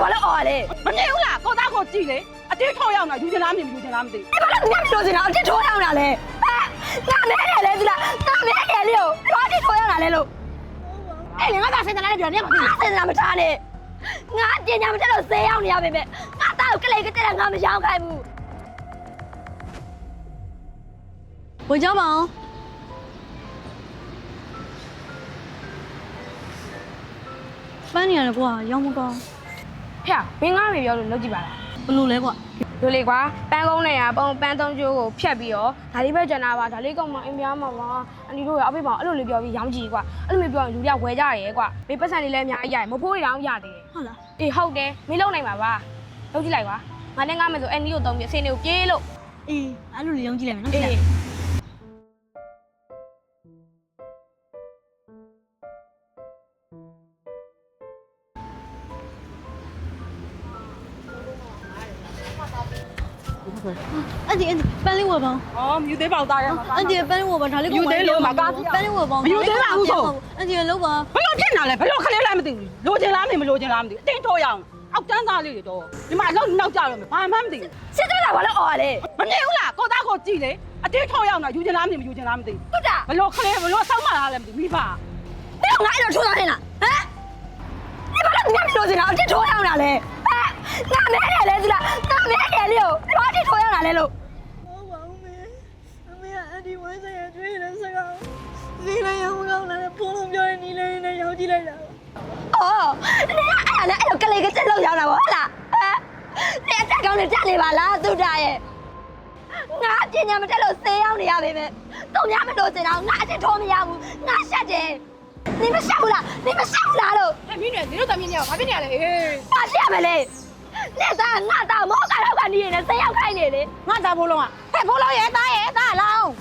ဘာလို့အော်လဲမနေဘူးလားကိုသားကိုကြည့်လေအတင်းထောက်ရောက်လာယူချင်လားမယူချင်လားမသိဘူးဘာလို့ညပြောချင်တာအတင်းထိုးရောက်လာလဲငါမဲတယ်လေဒီလားငါမဲတယ်လေဘာအတင်းထိုးရောက်လာလဲလို့အဲ့လေငါသာစင်တလာနဲ့ပြောနေမှာစင်တလာမထားနဲ့ငါပညာမတက်လို့ဈေးရောက်နေရပါပဲငါသားကိုကလေးကတက်တာငါမရောင်းခိုင်းဘူးဝင်ကြပါအောင်ပန်းနေရတယ်ကွာရောင်းမကောင်းဖေမင်းငါမေပြောလို့လုပ်ကြည့်ပါလားဘလို့လဲကွာတို့လေကွာပန်းကုန်းနဲ့ပန်းသုံးကျိုးကိုဖြတ်ပြီးတော့ဒါလေးပဲကျန်တာပါဒါလေးကောင်မအိမ်ပြားမှာပါအန်ဒီတို့ရအဖေပါအဲ့လိုလေးပြောပြီးရောင်းကြည့်ကွာအဲ့လိုမျိုးပြောရင်လူတွေကဝယ်ကြရဲကွာမေပတ်စံလေးလည်းအများကြီးရတယ်မဖိုးတွေတောင်ရသေးတယ်ဟုတ်လားအေးဟုတ်တယ်မင်းလုံနိုင်ပါပါလုပ်ကြည့်လိုက်ကွာငါနဲ့ငါမယ်ဆိုအန်ဒီကိုတုံးပြီးအစင်းတွေကိုပြေးလို့အေးအဲ့လိုလေးရောင်းကြည့်လိုက်မယ်နော်အေးအန်ဒီပန်းလေးဝယ်ပါအောင်ဩမြူသေးပေါက်သားရမှာအန်ဒီပန်းလေးဝယ်ပါဒါလေးကိုပန်းလေးဝယ်ပါအောင်အန်ဒီလုံးပါဘလို့ဖြစ်နေလဲဘလို့ခလေးလည်းမသိဘူးလိုချင်လားမလိုချင်လားမသိဘူးအတင်းထောက်ရောက်အောက်တန်းသားလေးတွေတော့ဒီမှာအလုံးနောက်ကြတော့ဘာမှမသိဘူးစစ်တက်တာဘာလို့အော်လဲမနေဘူးလားကိုသားကိုကြည့်လေအတင်းထောက်ရောက်လာယူချင်လားမယူချင်လားမသိဘူးဟုတ်တာဘလို့ခလေးဘလို့စောင်းမလားလည်းမသိဘူးမိဘနေငါအဲ့လိုထိုးသားနေတာဟမ်ဒီဘာလို့ညပြောချင်တာအတင်းထိုးရောက်လာလဲငါမဲတယ်လေဒီလားငါမဲတယ်လေဘာအတင်းထိုးရောက်လာလဲလို့ဟုတ်ပါဦးမေကအန်ဒီဝိုင်းဆိုင်ရတွေ့နေတဲ့စကားဈေးလည်းရောင်းမကောင်းလည်းဖုန်းလုံးပြောရင်နီးလေးနဲ့ရောင်းကြည့်လိုက်တာအော်နေအဲ့ဒါလည်းအဲ့လိုကလေးကတက်လို့ရောက်လာပါဟုတ်လားနေအတက်ကောင်းနဲ့တက်နေပါလားသူတာရဲ့ငါပညာမတက်လို့ဆေးရောက်နေရပါမယ်တုံများမလို့စင်တော့ငါအတင်းထိုးမရဘူးငါရှက်တယ်နေမရှက်ဘူးလားနေမရှက်ဘူးလားလို့မင်းတွေဒီလိုတမင်းတွေကဘာဖြစ်နေရလဲအေးဘာရှက်မလဲနေသားငါသားမောကတော့ကနေနေဆေးရောက်ခိုင်းနေလေငါသားဘိုးလုံးကဟဲ့ဘိုးလုံးရဲ့သားလောင်း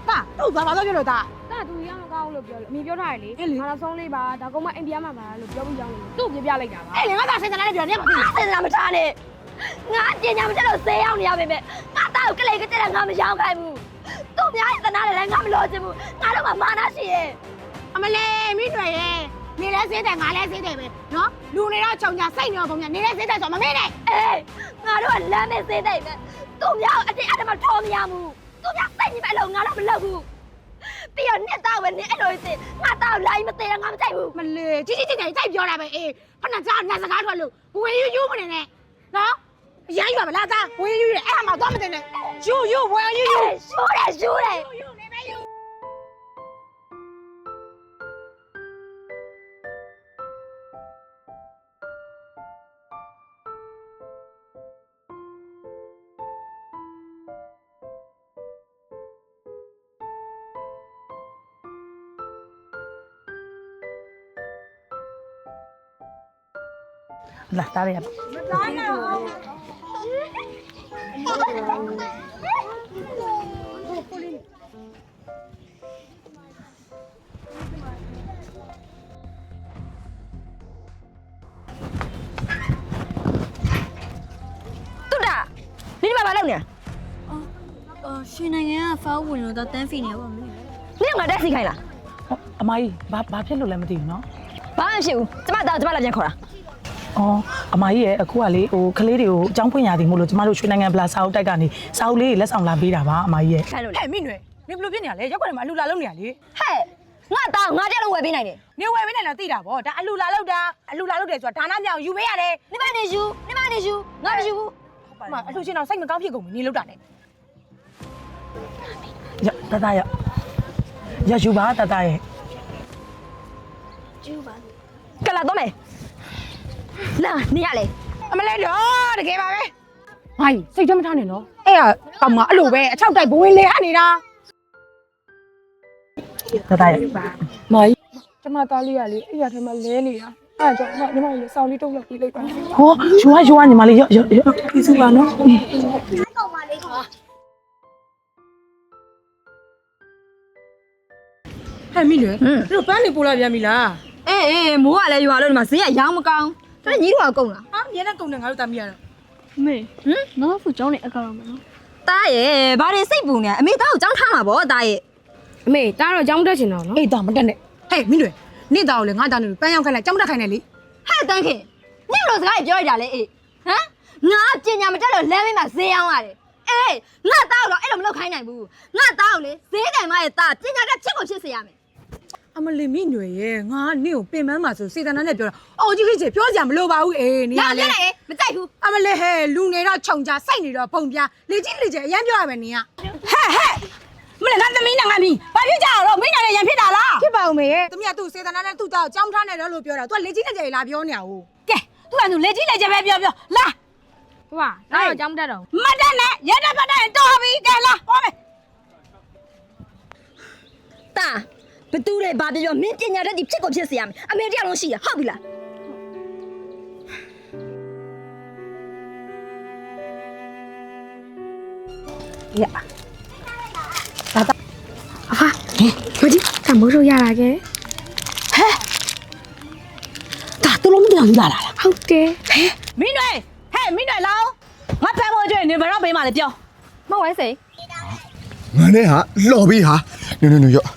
သားတို့ဘာပြောလို့သားဒါသူရမကောင်းလို့ပြောလို့အမေပြောထားတယ်လေငါတော့ဆုံးလေးပါဒါကုန်းမအိမ်ပြားမှာပါလို့ပြောပြီးရောင်းနေသူ့ပြပြလိုက်တာပါအဲ့လေငါသားစင်တလာနဲ့ပြောနေမှာသိစင်တလာမထားနဲ့ငါပညာမတက်လို့ဆေးရောက်နေရပါပဲငါသားကိုကလေးကတက်တာငါမရောင်းခိုင်းဘူးသူ့များရဲ့တနာလည်းငါမလို့ချင်ဘူးငါတော့မှမာနရှိရဲ့အမလေးမိတွေရဲ့နေလဲစေးတယ်ငါလဲစေးတယ်ပဲနော်လူနေတော့ခြုံညာစိတ်နေတော့ပုံညာနေလဲစေးတယ်ဆိုမမေးနဲ့အေးငါတို့ကလမ်းနဲ့စေးတယ်ပဲသူ့များအတင်းအဓမ္မထောမရဘူးသူ့များစိတ်နေပဲလို့ငါတော့မလုပ်ဘူးပြီးတော့နှစ်သားပဲနေအဲ့လိုစင်ငါသားလိုက်မသေးငါမကြိုက်ဘူးမလေးကြီးကြီးကြိုက်ပြောတာပဲအေးဖဏကြားနတ်စကားထွက်လို့ဝေယူမနေနဲ့နော်ရမ်းရပါလားသားဝေယူရအဲ့မှာတော့မတင်နဲ့ယူဝေယူရှူးတယ်နေပဲယူလာတားရပါတိုင်းနေအောင်တူတာဒီမှာဘာလုပ်နေရွှေနိုင်ငံကဖောက်ဝင်လို့တော့တန်းဖီနေပါမယ်နင်ငါတက်စီခိုင်းလားအမကြီးဘာဖြစ်လို့လဲမသိဘူးနော်ဘာမှဖြစ်ဘူးကျမလာပြန်ခေါ်တာအော်အမကြီးရဲ့အခုကလေဟိုကလေးတွေကိုအကြောင်းဖွင့်ရသည်မို့လို့ကျမတို့ရွှေနိုင်ငံပလာစာအုပ်တိုက်ကနေစာအုပ်လေးလက်ဆောင်လာပေးတာပါအမကြီးရဲ့ဟဲ့မိနွယ်နေဘလို့ဖြစ်နေရလဲရောက်ကနေမှာအလူလာလုံးနေရလေဟဲ့ငါတောင်းငါတက်လုံးဝယ်ပေးနိုင်တယ်နေဝယ်ပေးနိုင်လားသိတာဗောဒါအလူလာလောက်တယ်ဆိုတာဒါနမြောင်ယူပေးရတယ်နေမနေယူငါမယူဘူးအမအလူချင်းတော့စိတ်မကောင်းဖြစ်ကုန်ပြီနေလောက်တာနဲ့ရတတရယူပါတတရဲ့ယူပါကလာတော့မယ်လာနေရလေအမလေးတော့တကယ်ပါပဲဟိုင်းစိတ်ထဲမထားနဲ့နော်အဲ့ကောင်မအဲ့လိုပဲအချောက်တိုက်ဘဝလေအနေတာတတရဲ့မိုင်းကျမသားလေးကလေအဲ့ရထဲမှာလဲနေတာအဲ့ကြောင့်ညီမလေးစောင်းလေးတုံးလောက်ပြီးလိုက်ပါဟောယူညီမလေးရောကျေးဇူးပါနော်ကောင်မလေးဟဲ့မိလေတို့ပန်းနေပို့လာပြန်ပြီလားအေးမိုးကလည်းရွာလို့ဒီမှာဈေးကရောင်းမကောင်းဒါညီတို့ကကုန်လားဟာမြဲတဲ့ကုန်တယ်ငါတို့တာမိရတော့မေငါ့ဖူကျောင်းနေအကောင်မယ်နော်တားရဲ့ဘာတွေစိတ်ပူနေအမေသားကိုကျောင်းထားမှာဗောတားရဲ့အမေတားတော့ကျောင်းတက်ချင်တော့နော်အေးတာမတက်နဲ့ဟဲ့မိလေနေ့သားကိုလေငါသားနေပန်းရောက်ခိုင်းလိုက်ကျောင်းတက်ခိုင်းတယ်လေဟဲ့တန်းခင် နင့်လိုစကားပြောရတာလေအေးဟမ်ငါပညာမတက်လို့လမ်းမေးမှာဈေးအောင်ရတယ်အေးငါသားတော့အဲ့လိုမလုပ်ခိုင်းနိုင်ဘူးငါသားကိုလေဈေးတိုင်မရဲ့သားပညာတက်ဖြစ်ကိုဖြစ်စေရမယ် အမလီမိຫນွေရဲ့ငါနင့်ကိုပင်ပန်းမှာဆိုစေတနာနဲ့ပြောတာအော်ကြီးကြီးပြောစရာမလိုပါဘူးအေးနေရလေ မကြိုက်ဘူး အမလေးဟဲ့လူနေတော့ခြုံကြစိုက်နေတော့ပုံပြလေကြီးလေကြီးအရန်ပြောရမယ်နင်က ဟဲ့မလဲငါသမီးနဲ့ငါမီးဘာဖြစ်ကြတော့မင်းနဲ့ရန်ဖြစ်တာလား ဖြစ်ပါဦးမေရဲ့သမီးကသူ့စေတနာနဲ့သူ့တောက်ကြောင်းထားနေတယ်လို့ပြောတာသူကလေကြီးလေကြီးလာပြောနေရဘူး ကဲသူကသူလေကြီးလေကြီးပဲပြောလာ ဟိုကဒါတော့ကြောင်းတက်တော့ မတက်နဲ့ရတဲ့ပတ်တဲ့တော်ပြီကဲလာသွားမယ် တာဘသူတွေဘာပြောမင်းပညာတက်ဒီဖြစ်ကိုဖြစ်စေရမယ်အမေတရားလုံးရှိရဟုတ်ပြီလား ရ အဖမကြီးကမိုးထုတ်ရတာကဲ ဒါတူလုံးမပြောဘူးလား ဟုတ်တယ် မင်းတွေဟဲ့မင်းတွေလောင်းငါဖမ်းဖို့ကြွနေဘယ်တော့ပေးမှလဲပြော မဟုတ်ဝဲစိ ငါနဲ့ဟာလော်ပြီးဟာနုံရော့